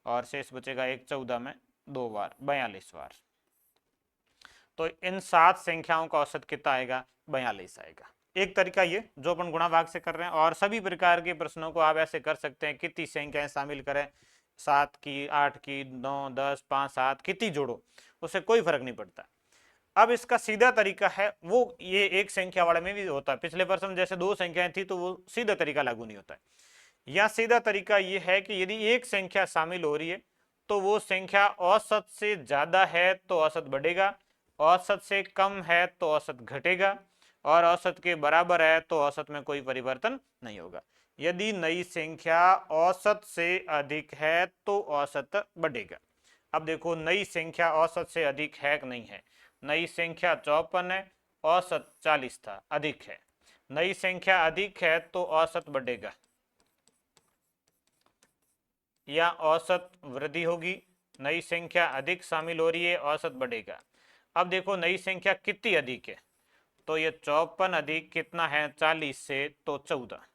Speaker 1: और शेष बचेगा 1 14 में 2 बार, 42 बार। तो इन 7 संख्याओं का औसत कितना आएगा? 42 आएगा। एक तरीका ये जो अपन गुणा भाग से कर रहे हैं, और सभी प्रकार के प्रश्नों को आप ऐसे कर सकते हैं, कितनी संख्याएं शामिल करें, 7 की, 8 की, 9, 10, 5, 7, कितनी जोड़ो, उससे कोई फर्क नहीं पड़ता। अब इसका सीधा तरीका है वो, ये एक संख्या वाले में भी होता है। पिछले प्रश्न में जैसे 2 संख्याएं थी तो वो सीधा तरीका लागू नहीं होता है। या सीधा तरीका ये है कि यदि एक संख्या शामिल हो रही है तो वो संख्या औसत से ज्यादा है तो औसत बढ़ेगा, औसत से कम है तो औसत घटेगा, और औसत के बराबर है तो औसत में कोई परिवर्तन नहीं होगा। यदि नई संख्या औसत से अधिक है तो औसत बढ़ेगा। अब देखो, नई संख्या औसत से अधिक है कि नहीं है? नई संख्या 54 है, औसत 40 था, अधिक है। नई संख्या अधिक है तो औसत बढ़ेगा या औसत वृद्धि होगी। नई संख्या अधिक शामिल हो रही है, औसत बढ़ेगा। अब देखो, नई संख्या कितनी अधिक है? तो ये 54 अधिक कितना है 40 से? तो 14।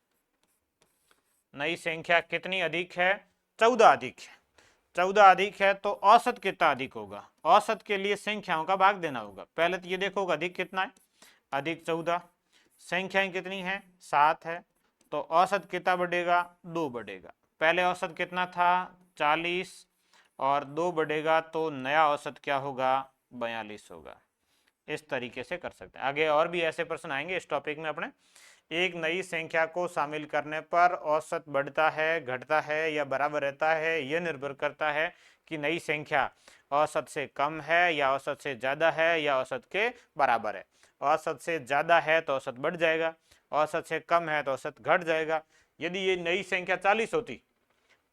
Speaker 1: नई संख्या कितनी अधिक है? 14 अधिक है। 14 अधिक है तो औसत कितना अधिक होगा? औसत के लिए संख्याओं का भाग देना होगा। पहले तो ये देखो अधिक कितना है, अधिक 14, संख्याएं कितनी है? 7 है, तो औसत कितना बढ़ेगा? 2 बढ़ेगा। पहले औसत कितना था? 40, और 2 बढ़ेगा तो नया औसत क्या होगा? 42 होगा। इस तरीके से कर सकते हैं। आगे और भी ऐसे प्रश्न आएंगे इस टॉपिक में अपने। एक नई संख्या को शामिल करने पर औसत बढ़ता है, घटता है या बराबर रहता है, यह निर्भर करता है कि नई संख्या औसत से कम है या औसत से ज़्यादा है या औसत के बराबर है। औसत से ज़्यादा है तो औसत बढ़ जाएगा, औसत से कम है तो औसत घट जाएगा। यदि ये नई संख्या 40 होती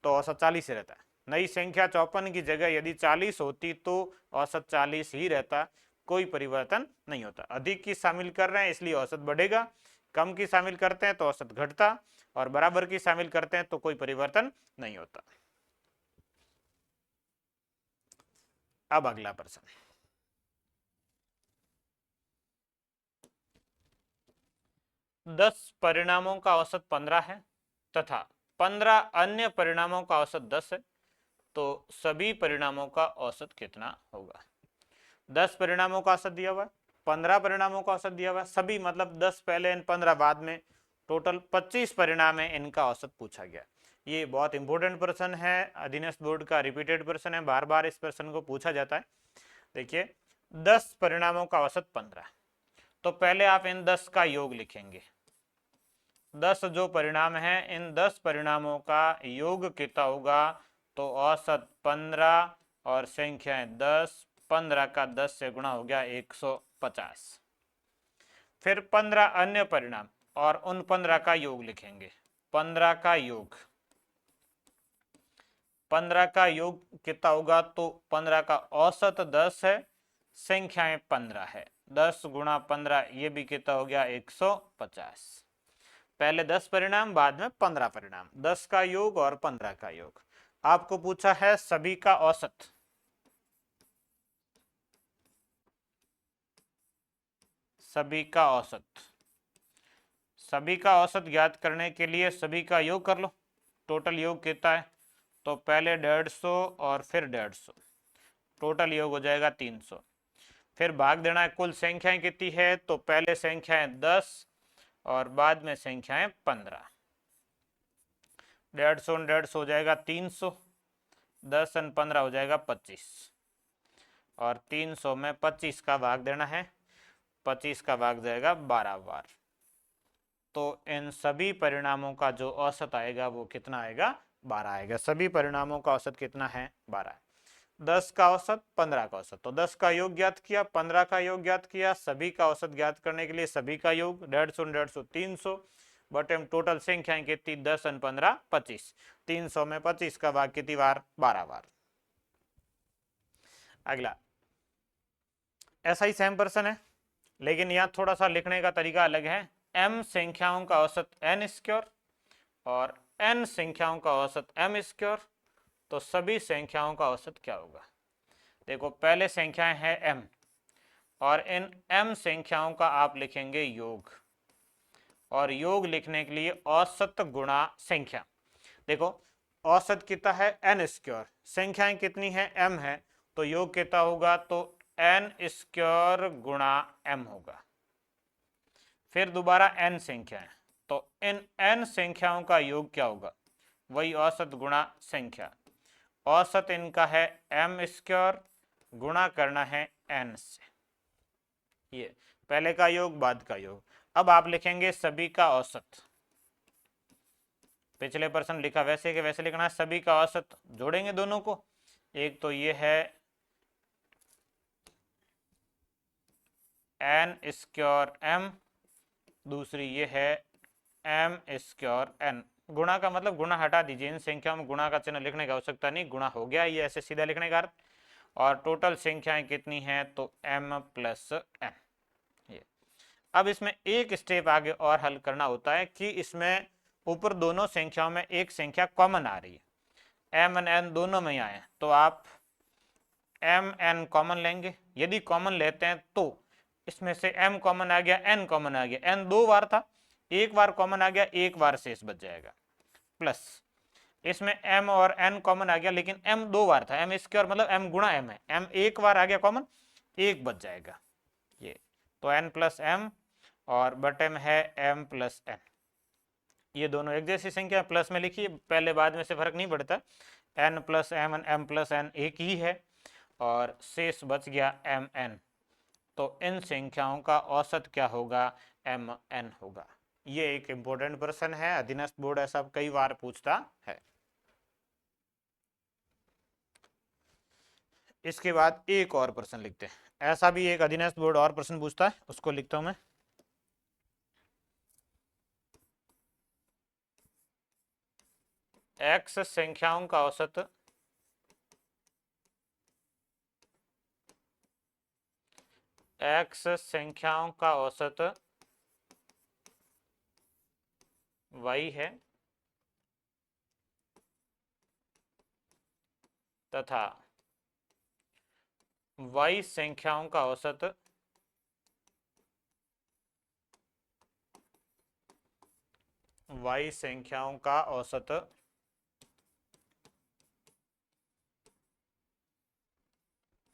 Speaker 1: तो औसत 40 ही रहता है। नई संख्या 54 की जगह यदि 40 होती तो औसत 40 ही रहता, कोई परिवर्तन नहीं होता। अधिक की शामिल कर रहे हैं इसलिए औसत बढ़ेगा, कम की शामिल करते हैं तो औसत घटता, और बराबर की शामिल करते हैं तो कोई परिवर्तन नहीं होता। अब अगला प्रश्न, दस परिणामों का औसत 15 है तथा 15 अन्य परिणामों का औसत 10 है, तो सभी परिणामों का औसत कितना होगा? 10 परिणामों का औसत दिया हुआ है, 15 परिणामों का औसत दिया हुआ है, सभी मतलब 10 पहले इन 15 बाद में, टोटल 25 परिणाम है, इनका औसत पूछा गया। ये बहुत इंपॉर्टेंट प्रश्न है, अधीनस्थ बोर्ड का रिपीटेड प्रश्न है, बार बार इस प्रश्न को पूछा जाता है। देखिए, 10 परिणामों का औसत 15, तो पहले आप इन 10 का योग लिखेंगे। 10 जो परिणाम है, इन 10 परिणामों का योग कितना होगा? तो औसत 15 और संख्याएं 10, 15 का 10 से गुणा हो गया 150। फिर 15 अन्य परिणाम और उन 15 का योग लिखेंगे। 15 का योग, 15 का योग कितना होगा? तो 15 का औसत 10 है, संख्याएं 15 है, 10 गुणा 15, ये भी कितना हो गया? 150। पहले 10 परिणाम, बाद में 15 परिणाम, 10 का योग और 15 का योग। आपको पूछा है सभी का औसत, सभी का औसत। सभी का औसत ज्ञात करने के लिए सभी का योग कर लो। टोटल योग कितना है? तो पहले 150 और फिर 150, टोटल योग हो जाएगा 300। फिर भाग देना है, कुल संख्याएं कितनी है? तो पहले संख्याएं 10 और बाद में संख्याएं 15। 150 हो जाएगा 300, 10 और 15 हो जाएगा 25, और 300 में 25 का भाग देना है, 25 का भाग जाएगा 12 बार। तो इन सभी परिणामों का जो औसत आएगा वो कितना आएगा? 12 आएगा। सभी परिणामों का औसत कितना है? 12। 10 का औसत, 15 का औसत, तो 10 का योग ज्ञात किया, 15 का योग ज्ञात किया, सभी का औसत ज्ञात करने के लिए सभी का योग 150 150 300 बटे में टोटल संख्याएं कितनी? 10 और 15 25। 300 में 25 का भाग कितनी बार? 12 बार। अगला ऐसा ही सेम पर्सन है, लेकिन यहाँ थोड़ा सा लिखने का तरीका अलग है। m संख्याओं का औसत n स्क्वायर और n संख्याओं का औसत m स्क्वायर, तो सभी संख्याओं का औसत क्या होगा? देखो पहले संख्याएं हैं m, और इन m संख्याओं का आप लिखेंगे योग, और योग लिखने के लिए औसत गुणा संख्या। देखो औसत कितना है? n स्क्वायर, संख्याएं कितनी है? m है, तो योग कितना होगा? तो n स्क्वायर गुणा m होगा। फिर दोबारा n संख्याएं, तो इन n संख्याओं का योग क्या होगा? वही औसत गुणा संख्या। औसत इनका है m स्क्वायर, गुणा करना है n से। ये पहले का योग, बाद का योग। अब आप लिखेंगे सभी का औसत। पिछले पर्सन लिखा वैसे के वैसे लिखना है, सभी का औसत जोड़ेंगे दोनों को। एक तो ये है n स्क्वायर m, दूसरी ये है m स्क्वायर n। गुणा का मतलब गुणा हटा दीजिए, इन संख्याओं में गुणा का चिन्ह लिखने की आवश्यकता नहीं, गुणा हो गया, ये ऐसे सीधा लिखने का अर्थ। और टोटल संख्याएं कितनी हैं? तो m प्लस n। ये अब इसमें एक स्टेप आगे और हल करना होता है कि इसमें ऊपर दोनों संख्याओं में एक संख्या कॉमन आ रही है, m और n दोनों में आए, तो आप m n कॉमन लेंगे। यदि कॉमन लेते हैं तो इसमें से m कॉमन आ गया, n कॉमन आ गया, n 2 बार था, एक बार कॉमन आ गया, एक बार शेष बच जाएगा। प्लस इसमें m और n कॉमन आ गया, लेकिन m 2 बार था, m स्क्वायर मतलब m गुणा m है, m एक बार आ गया कॉमन, एक बच जाएगा। ये तो n प्लस m और बटे में है m प्लस n। ये दोनों एक जैसी संख्या प्लस में लिखिए, पहले बाद में से फर्क नहीं पड़ता। n प्लस m और m प्लस n एक ही है, और शेष बच गया m n। तो इन संख्याओं का औसत क्या होगा? m n होगा। ये एक इंपॉर्टेंट प्रश्न है, अधीनस्थ बोर्ड ऐसा कई बार पूछता है। इसके बाद एक और प्रश्न लिखते हैं, ऐसा भी एक अधीनस्थ बोर्ड और प्रश्न पूछता है, उसको लिखता हूं मैं। x संख्याओं का औसत संख्याओं का औसत y है, तथा y संख्याओं का औसत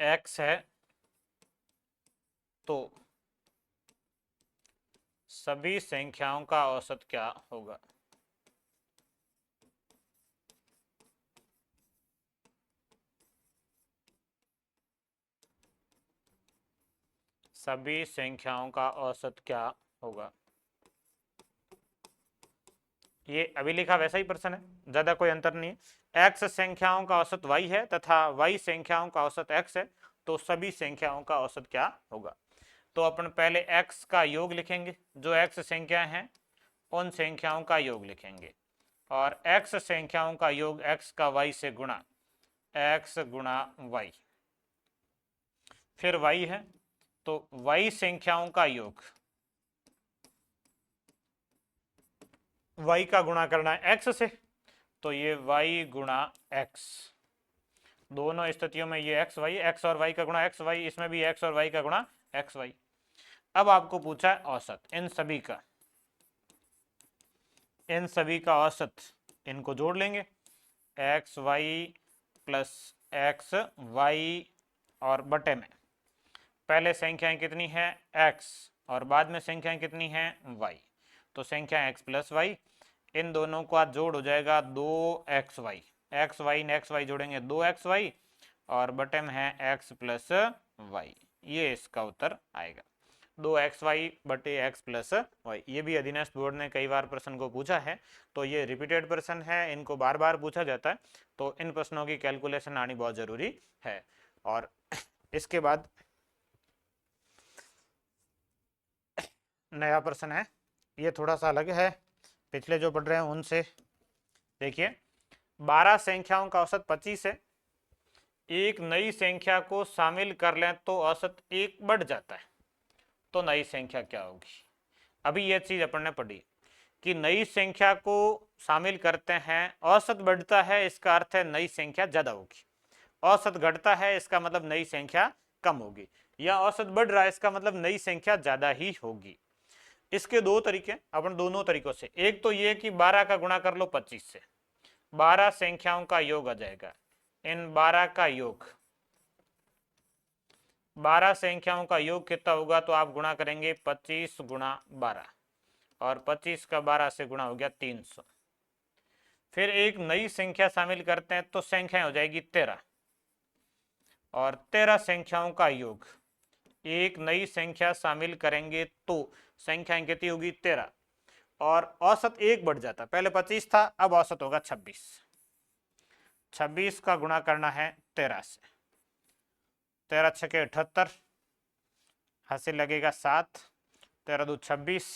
Speaker 1: x है, तो सभी संख्याओं का औसत क्या होगा? सभी संख्याओं का औसत क्या होगा? ये अभी लिखा वैसा ही प्रश्न है, ज्यादा कोई अंतर नहीं है। x संख्याओं का औसत y है तथा y संख्याओं का औसत x है, तो सभी संख्याओं का औसत क्या होगा? तो अपन पहले x का योग लिखेंगे, जो x संख्याएं हैं उन संख्याओं का योग लिखेंगे, और x संख्याओं का योग x का y से गुणा, x गुणा y। फिर y है, तो y संख्याओं का योग y का गुणा करना है x से, तो ये y गुणा x। दोनों स्थितियों में ये x y, x और y का गुणा x y, इसमें भी x और y का गुणा x y। अब आपको पूछा है औसत इन सभी का औसत, इनको जोड़ लेंगे, x y plus x y और बटे में पहले संख्याएं कितनी है? x, और बाद में संख्याएं कितनी हैं? y। तो संख्या x प्लस वाई, इन दोनों का जोड़ हो जाएगा 2xy, एक्स वाई ने एक्स वाई जोड़ेंगे 2xy, और बटे में है x प्लस वाई। ये इसका उत्तर आएगा 2xy बटे x प्लस वाई। ये भी अधीनस्थ बोर्ड ने कई बार प्रश्न को पूछा है, तो ये रिपीटेड प्रश्न है, इनको बार बार पूछा जाता है, तो इन प्रश्नों की कैलकुलेशन आनी बहुत जरूरी है। और इसके बाद नया प्रश्न है, ये थोड़ा सा अलग है पिछले जो पढ़ रहे हैं उनसे। देखिए 12 संख्याओं का औसत 25 है, एक नई संख्या को शामिल कर लें तो औसत 1 बढ़ जाता है, तो नई संख्या क्या होगी। अभी यह चीज अपन ने पढ़ी कि नई संख्या को शामिल करते हैं, औसत बढ़ता है, इसका अर्थ है नई संख्या ज्यादा होगी। औसत घटता है, इसका मतलब नई संख्या कम होगी, या औसत बढ़ रहा है, इसका मतलब नई संख्या ज्यादा ही होगी। इसके दो तरीके, अपन दोनों तरीकों से, एक तो ये कि 12 का गुणा कर लो 25 से, 12 संख्याओं का योग आ जाएगा, इन 12 का योग, 12 संख्याओं का योग कितना होगा, तो आप गुणा करेंगे 25 गुणा 12, और 25 का 12 से गुणा हो गया 300। फिर एक नई संख्या शामिल करते हैं तो संख्या हो जाएगी 13, और 13 संख्याओं का योग, एक नई संख्या शामिल करेंगे तो संख्याएं कितनी होगी 13, और औसत 1 बढ़ जाता, पहले 25 था, अब औसत होगा 26। 26 का गुणा करना है 13 से, 13 छके 78, हासिल लगेगा 7, 13 दो 26,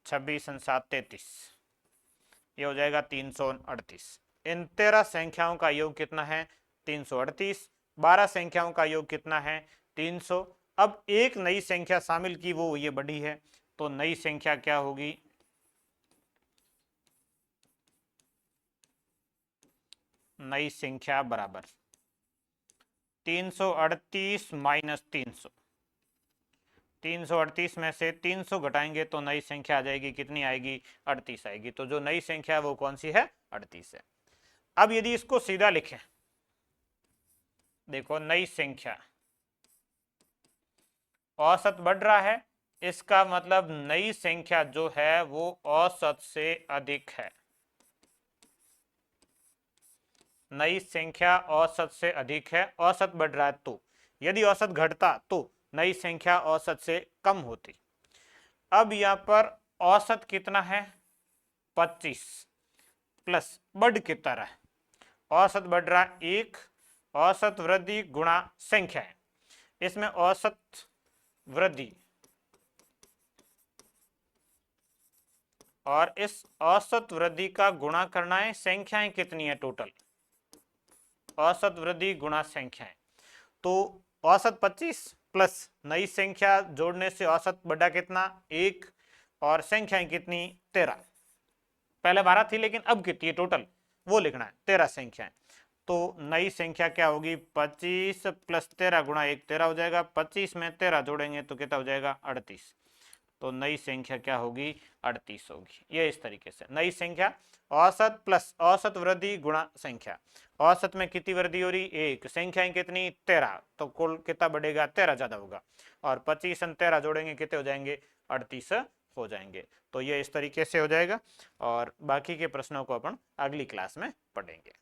Speaker 1: 26 और 7 33, ये हो जाएगा 338। इन 13 संख्याओं का योग कितना है 338, 12 संख्याओं का योग कितना है 300। अब एक नई संख्या शामिल की, वो ये बड़ी है, तो नई संख्या क्या होगी, नई संख्या बराबर 338 माइनस 300, 338 में से 300 घटाएंगे तो नई संख्या आ जाएगी, कितनी आएगी 38 आएगी। तो जो नई संख्या है वो कौन सी है 38 है। अब यदि इसको सीधा लिखें, देखो नई संख्या औसत बढ़ रहा है, इसका मतलब नई संख्या जो है वो औसत से अधिक है, नई संख्या औसत से अधिक है, औसत बढ़ रहा है तो, यदि औसत घटता तो नई संख्या औसत से कम होती। अब यहां पर औसत कितना है 25 प्लस बढ़ कितना रहा है, औसत बढ़ रहा है 1, औसत वृद्धि गुणा संख्या है, इसमें औसत वृद्धि और इस औसत वृद्धि का गुणा करना है, संख्याएं कितनी है टोटल, औसत वृद्धि गुणा संख्याएं, तो औसत 25 प्लस नई संख्या जोड़ने से औसत बढ़ा कितना 1, और संख्याएं कितनी 13, पहले 12 थी लेकिन अब कितनी है टोटल वो लिखना है 13 संख्याएं। तो नई संख्या क्या होगी 25 प्लस 13 गुणा 1 13 हो जाएगा, 25 में 13 जोड़ेंगे तो कितना हो जाएगा 38, तो नई संख्या क्या होगी 38 होगी। ये इस तरीके से नई संख्या औसत प्लस औसत वृद्धि गुणा संख्या, औसत में कितनी वृद्धि हो रही 1, संख्याएं कितनी 13, तो कुल कितना बढ़ेगा 13 ज्यादा होगा, और 25 और 13 जोड़ेंगे कितने हो जाएंगे 38 हो जाएंगे। तो ये इस तरीके से हो जाएगा, और बाकी के प्रश्नों को अपन अगली क्लास में पढ़ेंगे।